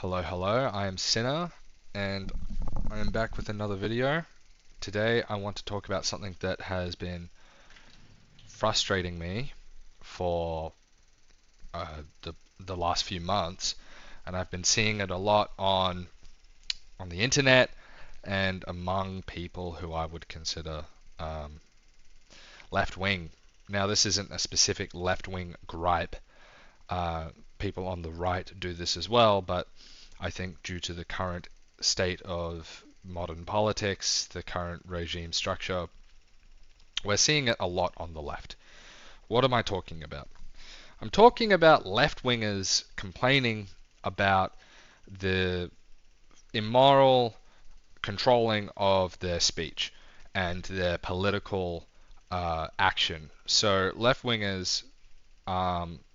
Hello, hello, I am Sinner, and I am back with another video. Today I want to talk about something that has been frustrating me for the last few months, and I've been seeing it a lot on the internet and among people who I would consider left-wing. Now, this isn't a specific left-wing gripe. People on the right do this as well, but I think due to the current state of modern politics, the current regime structure, we're seeing it a lot on the left. What am I talking about? I'm talking about left-wingers complaining about the immoral controlling of their speech and their political action. So left-wingers,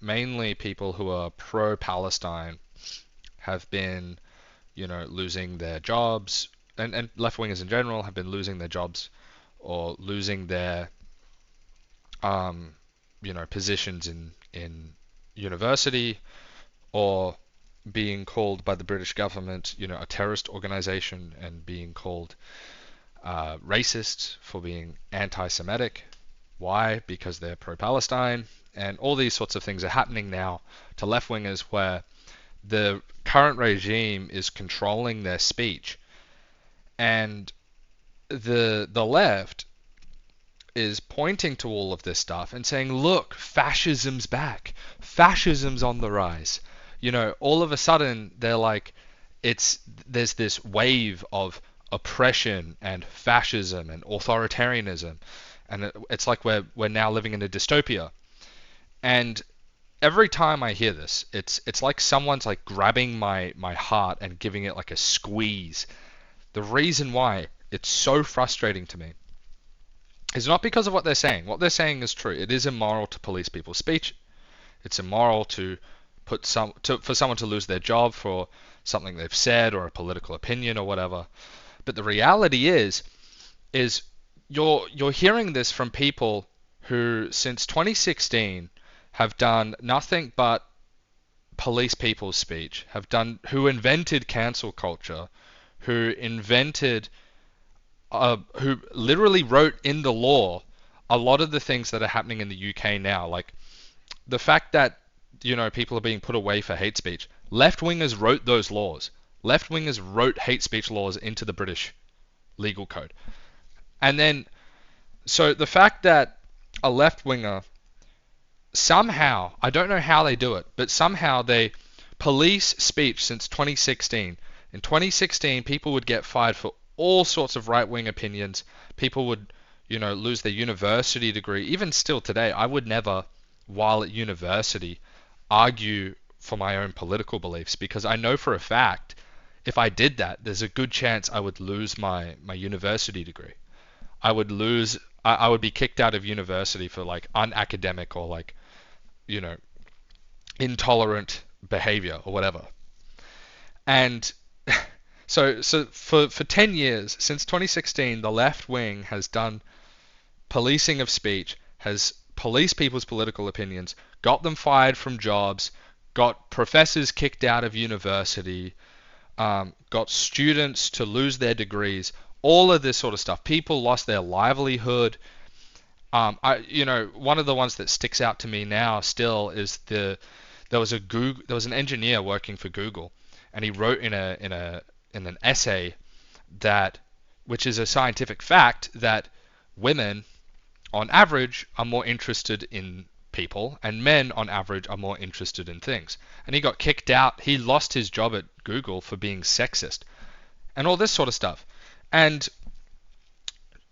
mainly people who are pro-Palestine, have been, losing their jobs, and left-wingers in general have been losing their jobs or losing their, positions in university, or being called by the British government, a terrorist organization, and being called racist for being anti-Semitic. Why? Because they're pro-Palestine, and all these sorts of things are happening now to left-wingers where the current regime is controlling their speech, and the left is pointing to all of this stuff and saying, look, fascism's back, fascism's on the rise. All of a sudden they're like, there's this wave of oppression and fascism and authoritarianism, and it's like we're now living in a dystopia. And every time I hear this, it's like someone's like grabbing my heart and giving it like a squeeze. The reason why it's so frustrating to me is not because of what they're saying. What they're saying is true. It is immoral to police people's speech. It's immoral to for someone to lose their job for something they've said or a political opinion or whatever. But the reality is you're hearing this from people who since 2016 have done nothing but police people's speech, who invented cancel culture, who literally wrote in the law a lot of the things that are happening in the UK now, like the fact that people are being put away for hate speech. Left-wingers wrote those laws. Left-wingers wrote hate speech laws into the British legal code. And then, so the fact that a left-winger somehow, I don't know how they do it, but somehow they police speech since 2016. In 2016, people would get fired for all sorts of right-wing opinions. People would, lose their university degree. Even still today, I would never, while at university, argue for my own political beliefs, because I know for a fact if I did that, there's a good chance I would lose my university degree. I would be kicked out of university for like unacademic or like, intolerant behavior or whatever. And so for 10 years, since 2016, the left wing has done policing of speech, has policed people's political opinions, got them fired from jobs, got professors kicked out of university, got students to lose their degrees, all of this sort of stuff. People lost their livelihood. One of the ones that sticks out to me now still is there was an engineer working for Google, and he wrote in an essay which is a scientific fact, that women on average are more interested in people, and men on average are more interested in things. And he got kicked out. He lost his job at Google for being sexist and all this sort of stuff. And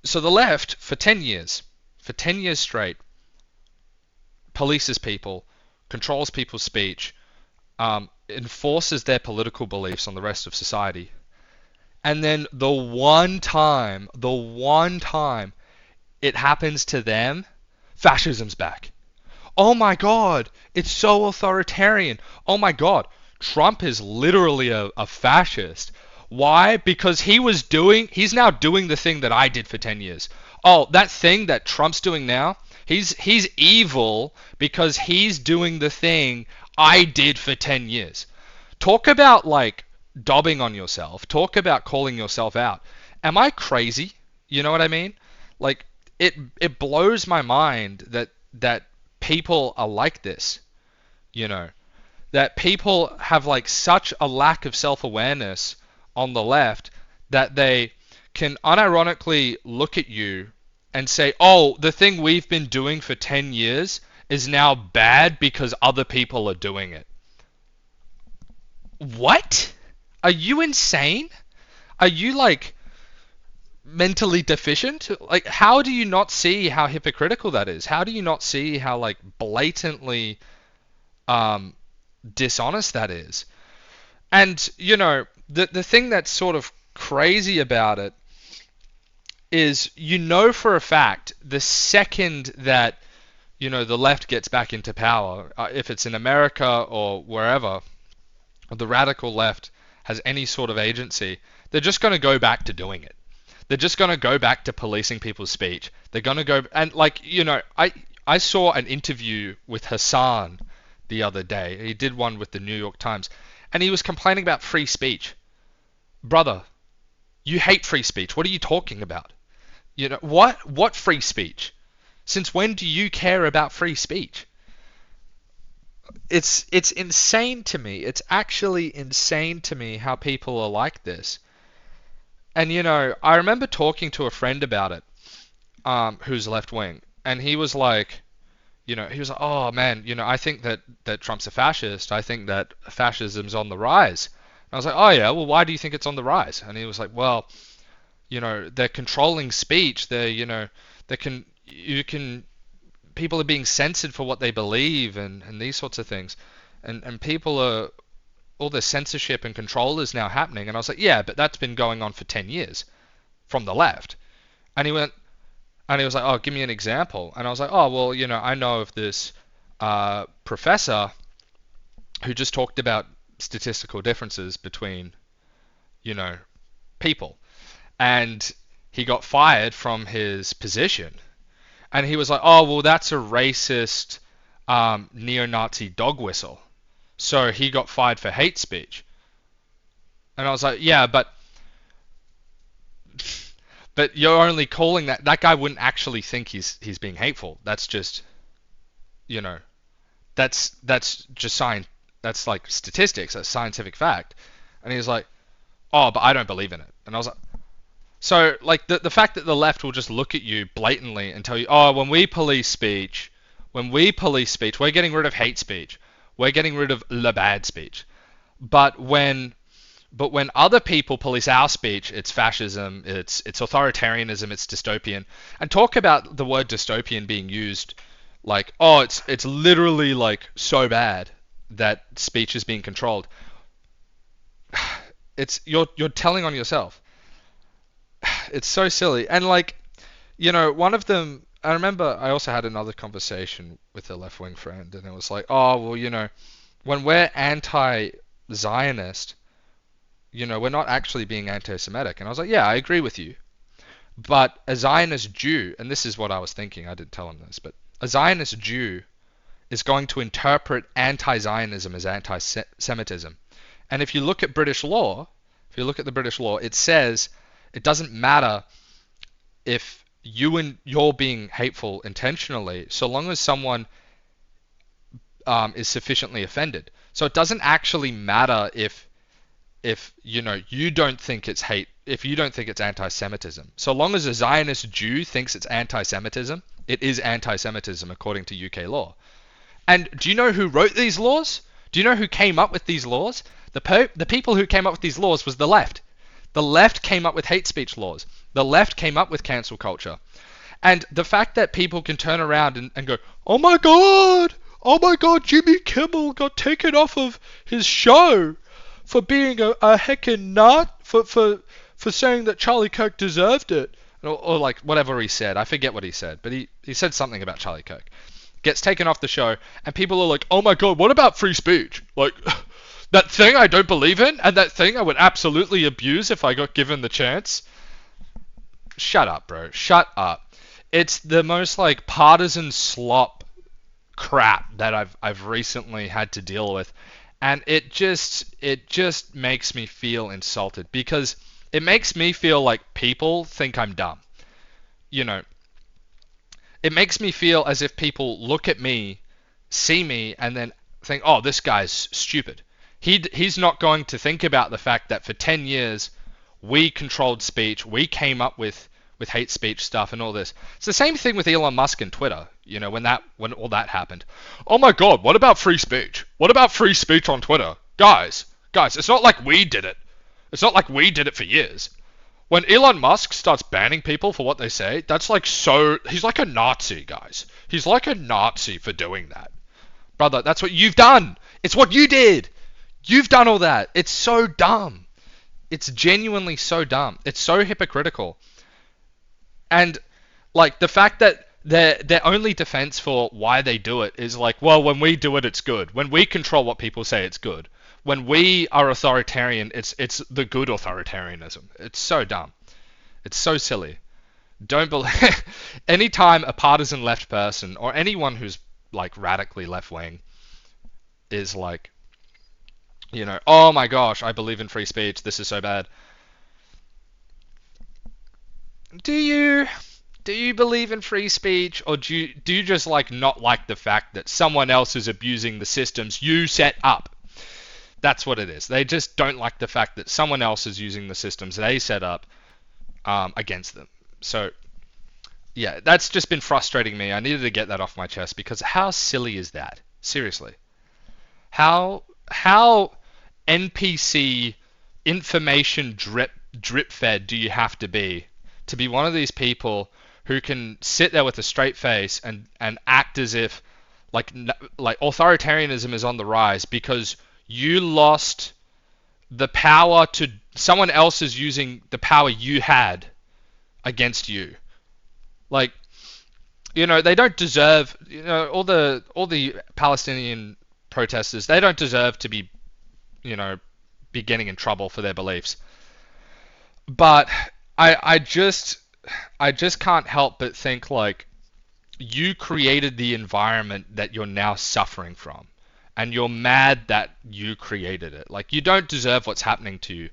so the left, for 10 years straight, polices people, controls people's speech, enforces their political beliefs on the rest of society. And then the one time it happens to them, fascism's back. Oh my God, it's so authoritarian. Oh my God, Trump is literally a fascist. Why? Because he's now doing the thing that I did for 10 years. Oh, that thing that Trump's doing now, he's evil because he's doing the thing I did for 10 years. Talk about like dobbing on yourself. Talk about calling yourself out. Am I crazy? You know what I mean? Like it blows my mind that people are like this, you know. That people have like such a lack of self-awareness on the left that they can unironically look at you and say, "Oh, the thing we've been doing for 10 years is now bad because other people are doing it." What? Are you insane? Are you like mentally deficient? Like, how do you not see how hypocritical that is? How do you not see how like blatantly um, dishonest that is? And you know, the thing that's sort of crazy about it is, you know, for a fact, the second that the left gets back into power, if it's in America or wherever, the radical left has any sort of agency, they're just going to go back to doing it. They're just going to go back to policing people's speech. They're going to go and like, I saw an interview with Hassan the other day. He did one with the New York Times, and he was complaining about free speech. Brother, you hate free speech. What are you talking about? What free speech? Since when do you care about free speech? It's insane to me. It's actually insane to me how people are like this. And I remember talking to a friend about it, who's left wing, and he was like, "Oh man, I think that Trump's a fascist. I think that fascism's on the rise." And I was like, "Oh yeah, well, why do you think it's on the rise?" And he was like, "Well, they're controlling speech. They can you can people are being censored for what they believe and these sorts of things, and people are all the censorship and control is now happening." And I was like, "Yeah, but that's been going on for 10 years from the left." And he was like, "Oh, give me an example." And I was like, "Oh, well, I know of this professor who just talked about statistical differences between, you know, people, and he got fired from his position." And he was like, "Oh, well, that's a racist, neo-Nazi dog whistle. So he got fired for hate speech." And I was like, "Yeah, but you're only calling that guy wouldn't actually think he's being hateful. That's just, you know, that's just science. That's like statistics. That's scientific fact." And he was like, "Oh, but I don't believe in it." And I was like, so like the fact that the left will just look at you blatantly and tell you, "Oh, when we police speech, we're getting rid of hate speech. We're getting rid of the bad speech." But when other people police our speech, it's fascism, it's authoritarianism, it's dystopian. And talk about the word dystopian being used like, "Oh, it's literally like so bad that speech is being controlled." It's you're telling on yourself. It's so silly. And like, one of them, I remember I also had another conversation with a left wing friend, and it was like, "Oh, well, when we're anti-Zionist, we're not actually being anti-Semitic." And I was like, "Yeah, I agree with you. But a Zionist Jew," and this is what I was thinking, I didn't tell him this, but a Zionist Jew is going to interpret anti-Zionism as anti-Semitism. And if you look at British law, if you look at the British law, it says it doesn't matter if you're being hateful intentionally, so long as someone is sufficiently offended. So it doesn't actually matter if you don't think it's hate, if you don't think it's anti-Semitism. So long as a Zionist Jew thinks it's anti-Semitism, it is anti-Semitism according to UK law. And do you know who wrote these laws? Do you know who came up with these laws? The people who came up with these laws was the left. The left came up with hate speech laws. The left came up with cancel culture. And the fact that people can turn around and go, oh my God, Jimmy Kimmel got taken off of his show for being a heckin' nut, for saying that Charlie Kirk deserved it. Or like whatever he said. I forget what he said, but he said something about Charlie Kirk. Gets taken off the show, and people are like, "Oh my God, what about free speech? Like, that thing I don't believe in, and that thing I would absolutely abuse if I got given the chance." Shut up, bro. Shut up. It's the most like partisan slop crap that I've recently had to deal with. And it just makes me feel insulted because it makes me feel like people think I'm dumb. You know, it makes me feel as if people look at me, see me, and then think, "Oh, this guy's stupid." He's not going to think about the fact that for 10 years we controlled speech, we came up with hate speech stuff and all this. It's the same thing with Elon Musk and Twitter. When all that happened. Oh my God, what about free speech? What about free speech on Twitter? Guys, it's not like we did it. It's not like we did it for years. When Elon Musk starts banning people for what they say, that's like so. He's like a Nazi, guys. He's like a Nazi for doing that. Brother, that's what you've done. It's what you did. You've done all that. It's so dumb. It's genuinely so dumb. It's so hypocritical. And like the fact that their only defense for why they do it is like, well, when we do it, it's good. When we control what people say, it's good. When we are authoritarian, it's the good authoritarianism. It's so dumb. It's so silly. Don't believe anytime a partisan left person or anyone who's like radically left wing is like, oh my gosh, I believe in free speech. This is so bad. Do you? Do you believe in free speech, or do you just like not like the fact that someone else is abusing the systems you set up? That's what it is. They just don't like the fact that someone else is using the systems they set up against them. So yeah, that's just been frustrating me. I needed to get that off my chest because how silly is that? Seriously, how NPC information drip fed do you have to be one of these people who can sit there with a straight face and act as if like authoritarianism is on the rise because you lost the power to someone else is using the power you had against you. Like, they don't deserve, all the Palestinian protesters, they don't deserve to you know, be getting in trouble for their beliefs. But I just can't help but think like you created the environment that you're now suffering from, and you're mad that you created it. Like you don't deserve what's happening to you,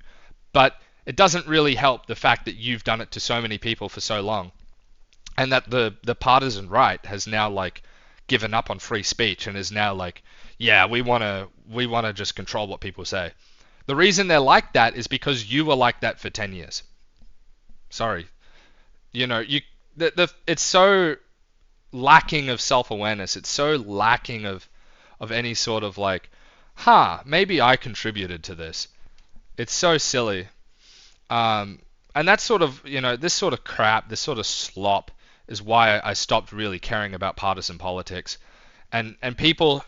but it doesn't really help the fact that you've done it to so many people for so long, and that the partisan right has now like given up on free speech and is now like, yeah, we want to just control what people say. The reason they're like that is because you were like that for 10 years. Sorry. You it's so lacking of self-awareness. It's so lacking of any sort of like, maybe I contributed to this. It's so silly. And that's sort of, this sort of crap, this sort of slop is why I stopped really caring about partisan politics. And people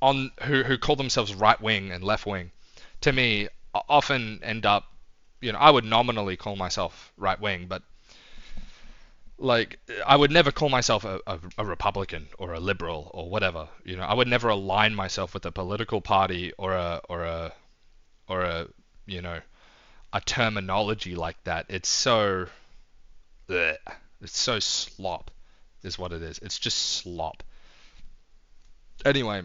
who call themselves right wing and left wing, to me, often end up, I would nominally call myself right wing, but like I would never call myself a Republican or a liberal or whatever. I would never align myself with a political party or a you know a terminology like that. It's so bleh. It's so slop is what it is. It's just slop. Anyway,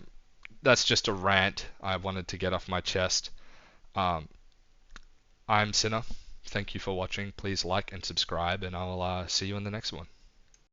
that's just a rant I wanted to get off my chest. Um, I'm Sinner. Thank you for watching. Please like and subscribe, and I'll see you in the next one.